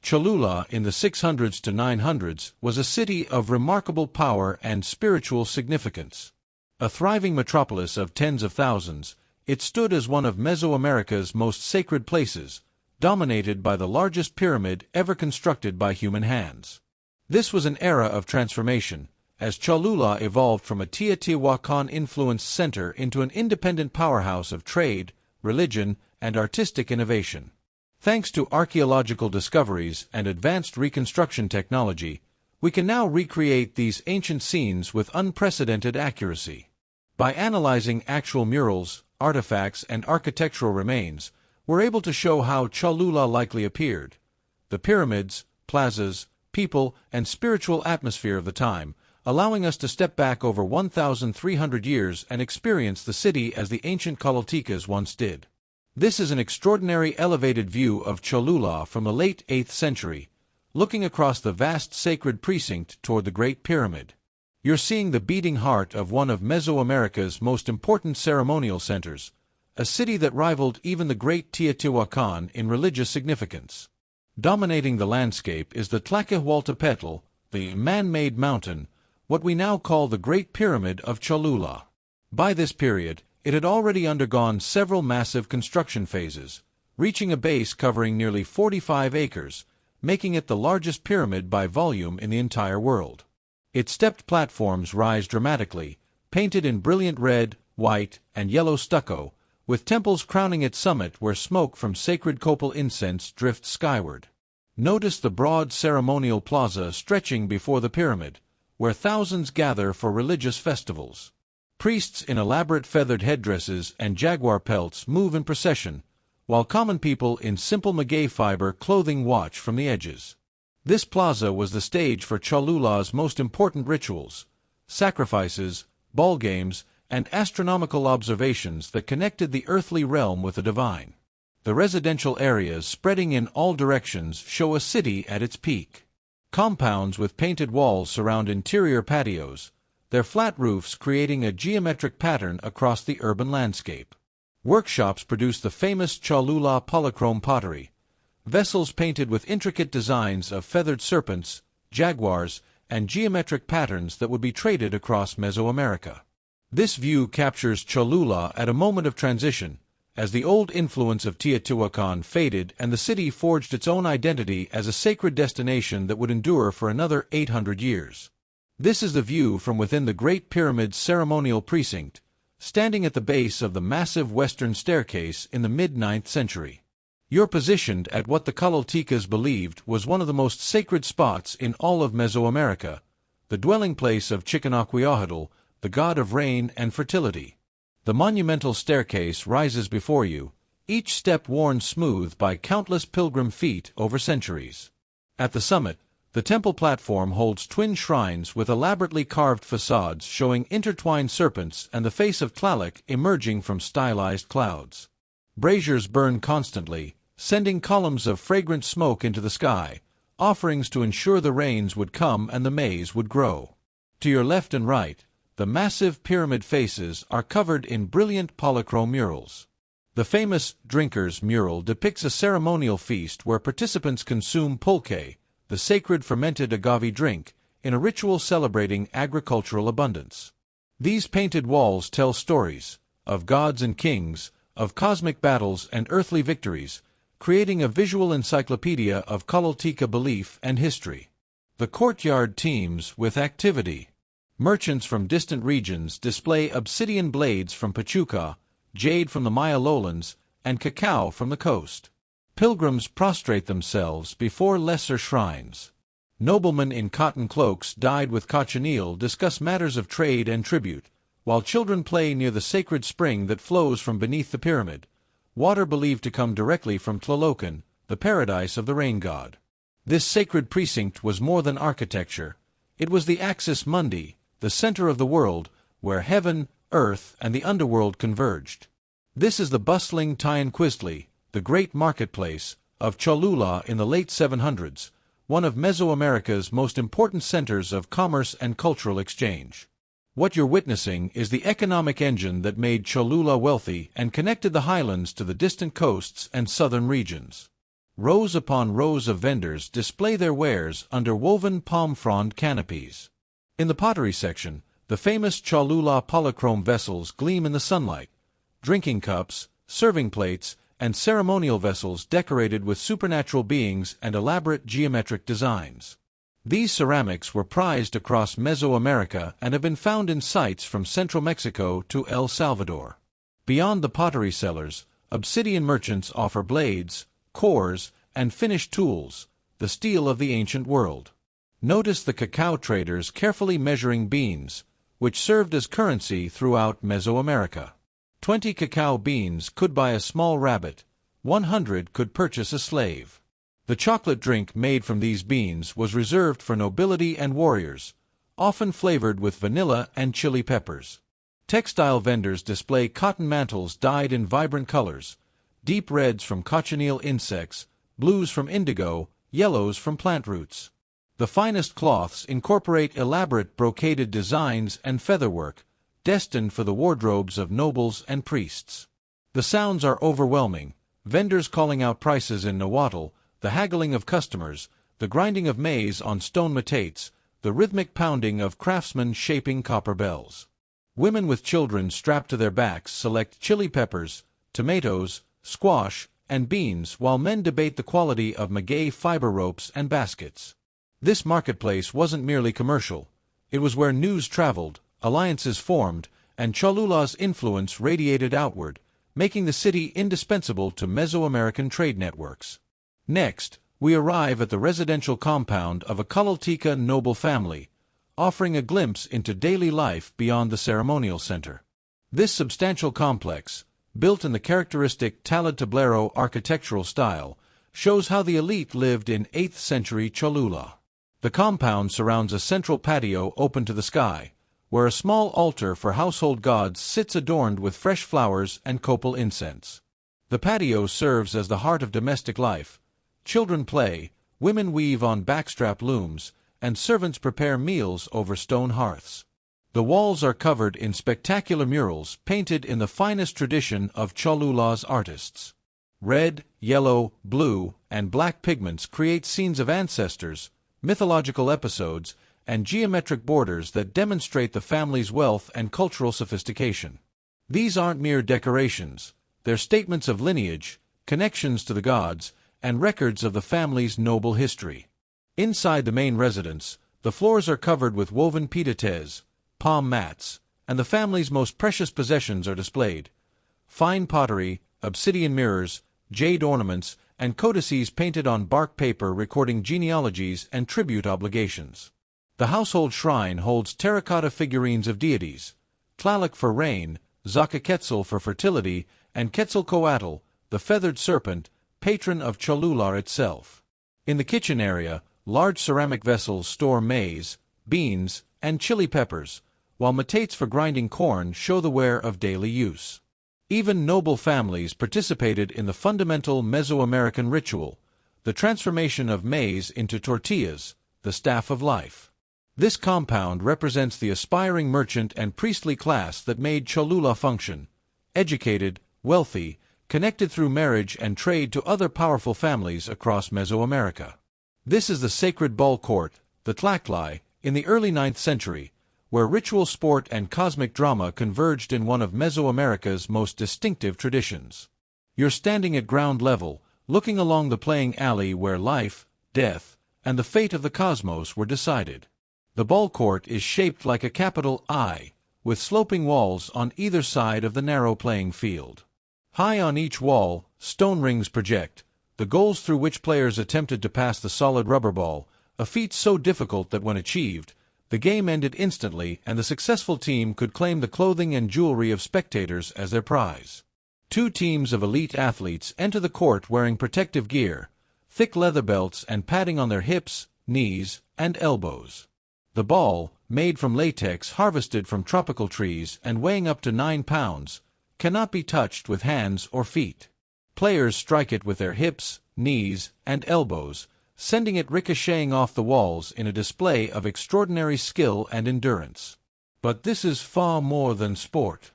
Cholula in the 600s to 900s was a city of remarkable power and spiritual significance. A thriving metropolis of tens of thousands, it stood as one of Mesoamerica's most sacred places, dominated by the largest pyramid ever constructed by human hands. This was an era of transformation, as Cholula evolved from a Teotihuacan-influenced center into an independent powerhouse of trade, religion, and artistic innovation. Thanks to archaeological discoveries and advanced reconstruction technology, we can now recreate these ancient scenes with unprecedented accuracy. By analyzing actual murals, artifacts, and architectural remains, we're able to show how Cholula likely appeared. The pyramids, plazas, people, and spiritual atmosphere of the time, allowing us to step back over 1,300 years and experience the city as the ancient Cholulticas once did. This is an extraordinary elevated view of Cholula from the late 8th century, looking across the vast sacred precinct toward the Great Pyramid. You're seeing the beating heart of one of Mesoamerica's most important ceremonial centers, a city that rivaled even the Great Teotihuacan in religious significance. Dominating the landscape is the Tlaquehualtepetl, the man-made mountain, what we now call the Great Pyramid of Cholula. By this period, it had already undergone several massive construction phases, reaching a base covering nearly 45 acres, making it the largest pyramid by volume in the entire world. Its stepped platforms rise dramatically, painted in brilliant red, white, and yellow stucco, with temples crowning its summit where smoke from sacred copal incense drifts skyward. Notice the broad ceremonial plaza stretching before the pyramid, where thousands gather for religious festivals. Priests in elaborate feathered headdresses and jaguar pelts move in procession, while common people in simple maguey fiber clothing watch from the edges. This plaza was the stage for Cholula's most important rituals, sacrifices, ball games, and astronomical observations that connected the earthly realm with the divine. The residential areas spreading in all directions show a city at its peak. Compounds with painted walls surround interior patios, their flat roofs creating a geometric pattern across the urban landscape. Workshops produce the famous Cholula polychrome pottery, vessels painted with intricate designs of feathered serpents, jaguars, and geometric patterns that would be traded across Mesoamerica. This view captures Cholula at a moment of transition, as the old influence of Teotihuacan faded and the city forged its own identity as a sacred destination that would endure for another 800 years. This is the view from within the Great Pyramid's ceremonial precinct, standing at the base of the massive western staircase in the mid-9th century. You're positioned at what the Cholulticas believed was one of the most sacred spots in all of Mesoamerica, the dwelling place of Chiconaqueohuatl, the god of rain and fertility. The monumental staircase rises before you, each step worn smooth by countless pilgrim feet over centuries. At the summit, the temple platform holds twin shrines with elaborately carved facades showing intertwined serpents and the face of Tlaloc emerging from stylized clouds. Braziers burn constantly, sending columns of fragrant smoke into the sky, offerings to ensure the rains would come and the maize would grow. To your left and right, the massive pyramid faces are covered in brilliant polychrome murals. The famous Drinkers mural depicts a ceremonial feast where participants consume pulque, the sacred fermented agave drink, in a ritual celebrating agricultural abundance. These painted walls tell stories of gods and kings, of cosmic battles and earthly victories, creating a visual encyclopedia of Cholultica belief and history. The courtyard teems with activity. Merchants from distant regions display obsidian blades from Pachuca, jade from the Maya lowlands, and cacao from the coast. Pilgrims prostrate themselves before lesser shrines. Noblemen in cotton cloaks dyed with cochineal discuss matters of trade and tribute, while children play near the sacred spring that flows from beneath the pyramid, water believed to come directly from Tlalocan, the paradise of the rain god. This sacred precinct was more than architecture. It was the axis mundi, the center of the world, where heaven, earth, and the underworld converged. This is the bustling Teotihuacan, the great marketplace, of Cholula in the late 700s, one of Mesoamerica's most important centers of commerce and cultural exchange. What you're witnessing is the economic engine that made Cholula wealthy and connected the highlands to the distant coasts and southern regions. Rows upon rows of vendors display their wares under woven palm frond canopies. In the pottery section, the famous Cholula polychrome vessels gleam in the sunlight. Drinking cups, serving plates, and ceremonial vessels decorated with supernatural beings and elaborate geometric designs. These ceramics were prized across Mesoamerica and have been found in sites from central Mexico to El Salvador. Beyond the pottery sellers, obsidian merchants offer blades, cores, and finished tools, the steel of the ancient world. Notice the cacao traders carefully measuring beans, which served as currency throughout Mesoamerica. 20 cacao beans could buy a small rabbit, 100 could purchase a slave. The chocolate drink made from these beans was reserved for nobility and warriors, often flavored with vanilla and chili peppers. Textile vendors display cotton mantles dyed in vibrant colors, deep reds from cochineal insects, blues from indigo, yellows from plant roots. The finest cloths incorporate elaborate brocaded designs and featherwork, destined for the wardrobes of nobles and priests. The sounds are overwhelming, vendors calling out prices in Nahuatl, the haggling of customers, the grinding of maize on stone metates, the rhythmic pounding of craftsmen shaping copper bells. Women with children strapped to their backs select chili peppers, tomatoes, squash, and beans while men debate the quality of maguey fiber ropes and baskets. This marketplace wasn't merely commercial. It was where news traveled, alliances formed, and Cholula's influence radiated outward, making the city indispensable to Mesoamerican trade networks. Next, we arrive at the residential compound of a Colultica noble family, offering a glimpse into daily life beyond the ceremonial center. This substantial complex, built in the characteristic tablero architectural style, shows how the elite lived in 8th century Cholula. The compound surrounds a central patio open to the sky, where a small altar for household gods sits adorned with fresh flowers and copal incense. The patio serves as the heart of domestic life. Children play, women weave on backstrap looms, and servants prepare meals over stone hearths. The walls are covered in spectacular murals painted in the finest tradition of Cholula's artists. Red, yellow, blue, and black pigments create scenes of ancestors, mythological episodes, and geometric borders that demonstrate the family's wealth and cultural sophistication. These aren't mere decorations, they're statements of lineage, connections to the gods, and records of the family's noble history. Inside the main residence, the floors are covered with woven piedestres, palm mats, and the family's most precious possessions are displayed. Fine pottery, obsidian mirrors, jade ornaments, and codices painted on bark paper recording genealogies and tribute obligations. The household shrine holds terracotta figurines of deities, Tlaloc for rain, Xochiquetzal for fertility, and Quetzalcoatl, the feathered serpent, patron of Cholula itself. In the kitchen area, large ceramic vessels store maize, beans, and chili peppers, while metates for grinding corn show the ware of daily use. Even noble families participated in the fundamental Mesoamerican ritual, the transformation of maize into tortillas, the staff of life. This compound represents the aspiring merchant and priestly class that made Cholula function, educated, wealthy, connected through marriage and trade to other powerful families across Mesoamerica. This is the sacred ballcourt, the Tlactli, in the early 9th century, where ritual sport and cosmic drama converged in one of Mesoamerica's most distinctive traditions. You're standing at ground level, looking along the playing alley where life, death, and the fate of the cosmos were decided. The ballcourt is shaped like a capital I, with sloping walls on either side of the narrow playing field. High on each wall, stone rings project, the goals through which players attempted to pass the solid rubber ball, a feat so difficult that when achieved, the game ended instantly and the successful team could claim the clothing and jewelry of spectators as their prize. Two teams of elite athletes enter the court wearing protective gear, thick leather belts and padding on their hips, knees, and elbows. The ball, made from latex harvested from tropical trees and weighing up to 9 pounds, cannot be touched with hands or feet. Players strike it with their hips, knees, and elbows, sending it ricocheting off the walls in a display of extraordinary skill and endurance. But this is far more than sport.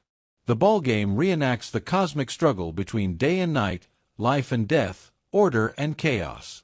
The ball game reenacts the cosmic struggle between day and night, life and death, order and chaos.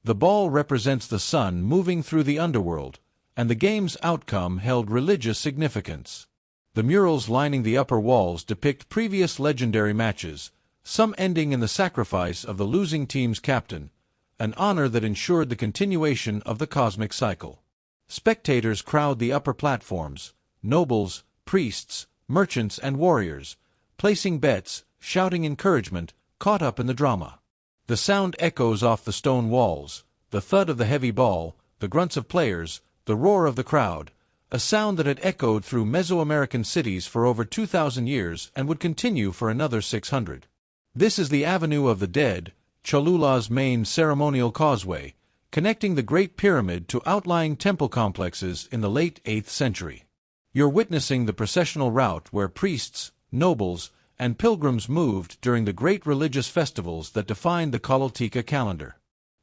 The ball represents the sun moving through the underworld, and the game's outcome held religious significance. The murals lining the upper walls depict previous legendary matches, some ending in the sacrifice of the losing team's captain, an honor that ensured the continuation of the cosmic cycle. Spectators crowd the upper platforms, nobles, priests, merchants, and warriors, placing bets, shouting encouragement, caught up in the drama. The sound echoes off the stone walls, the thud of the heavy ball, the grunts of players, the roar of the crowd, a sound that had echoed through Mesoamerican cities for over 2,000 years and would continue for another 600. This is the Avenue of the Dead, Cholula's main ceremonial causeway, connecting the Great Pyramid to outlying temple complexes in the late 8th century. You're witnessing the processional route where priests, nobles, and pilgrims moved during the great religious festivals that defined the Cholula calendar.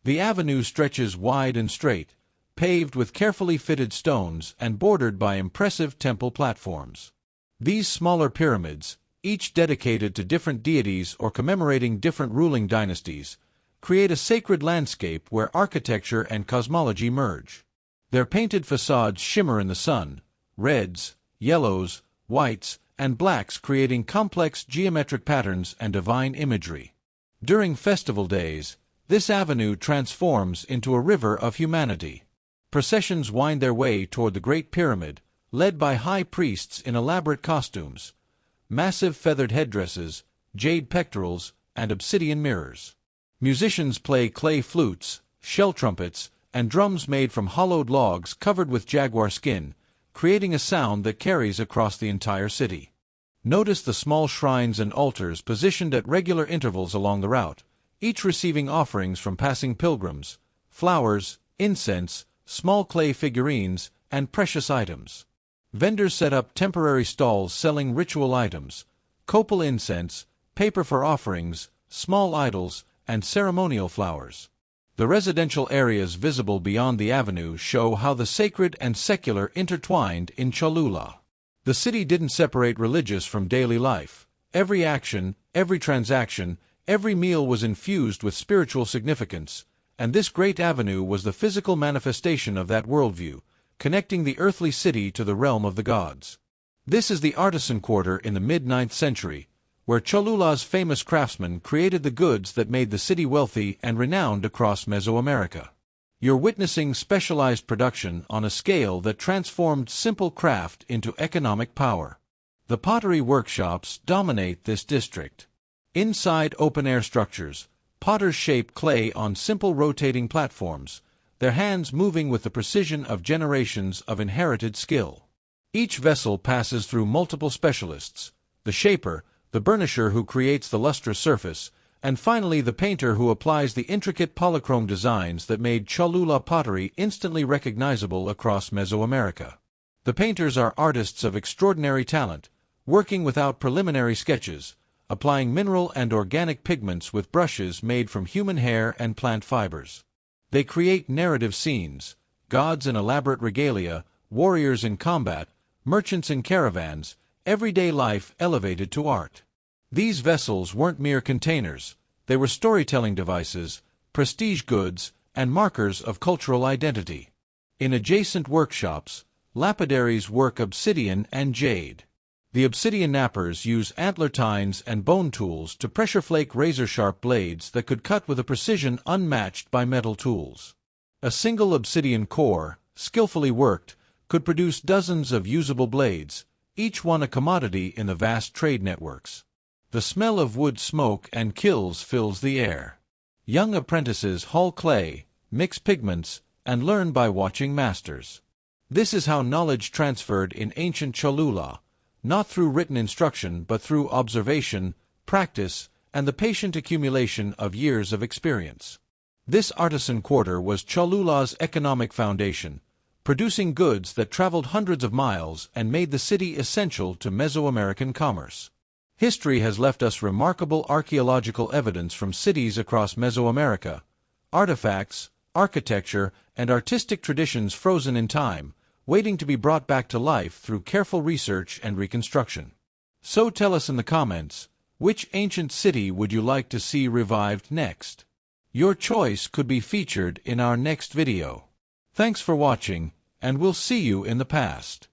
The avenue stretches wide and straight, paved with carefully fitted stones and bordered by impressive temple platforms. These smaller pyramids, each dedicated to different deities or commemorating different ruling dynasties, create a sacred landscape where architecture and cosmology merge. Their painted facades shimmer in the sun, reds, yellows, whites, and blacks creating complex geometric patterns and divine imagery. During festival days, this avenue transforms into a river of humanity. Processions wind their way toward the Great Pyramid, led by high priests in elaborate costumes, massive feathered headdresses, jade pectorals, and obsidian mirrors. Musicians play clay flutes, shell trumpets, and drums made from hollowed logs covered with jaguar skin, creating a sound that carries across the entire city. Notice the small shrines and altars positioned at regular intervals along the route, each receiving offerings from passing pilgrims, flowers, incense, small clay figurines, and precious items. Vendors set up temporary stalls selling ritual items, copal incense, paper for offerings, small idols, and ceremonial flowers. The residential areas visible beyond the avenue show how the sacred and secular intertwined in Cholula. The city didn't separate religious from daily life. Every action, every transaction, every meal was infused with spiritual significance, and this great avenue was the physical manifestation of that worldview, connecting the earthly city to the realm of the gods. This is the artisan quarter in the mid-9th century, where Cholula's famous craftsmen created the goods that made the city wealthy and renowned across Mesoamerica. You're witnessing specialized production on a scale that transformed simple craft into economic power. The pottery workshops dominate this district. Inside open-air structures, potters shape clay on simple rotating platforms, their hands moving with the precision of generations of inherited skill. Each vessel passes through multiple specialists: the shaper, the burnisher who creates the lustrous surface, and finally the painter who applies the intricate polychrome designs that made Cholula pottery instantly recognizable across Mesoamerica. The painters are artists of extraordinary talent, working without preliminary sketches, applying mineral and organic pigments with brushes made from human hair and plant fibers. They create narrative scenes, gods in elaborate regalia, warriors in combat, merchants in caravans, everyday life elevated to art. These vessels weren't mere containers, they were storytelling devices, prestige goods, and markers of cultural identity. In adjacent workshops, lapidaries work obsidian and jade. The obsidian knappers use antler tines and bone tools to pressure flake razor-sharp blades that could cut with a precision unmatched by metal tools. A single obsidian core, skillfully worked, could produce dozens of usable blades, each one a commodity in the vast trade networks. The smell of wood smoke and kilns fills the air. Young apprentices haul clay, mix pigments, and learn by watching masters. This is how knowledge transferred in ancient Cholula, not through written instruction but through observation, practice, and the patient accumulation of years of experience. This artisan quarter was Cholula's economic foundation, producing goods that traveled hundreds of miles and made the city essential to Mesoamerican commerce. History has left us remarkable archaeological evidence from cities across Mesoamerica, artifacts, architecture, and artistic traditions frozen in time, waiting to be brought back to life through careful research and reconstruction. So tell us in the comments, which ancient city would you like to see revived next? Your choice could be featured in our next video. Thanks for watching, and we'll see you in the past.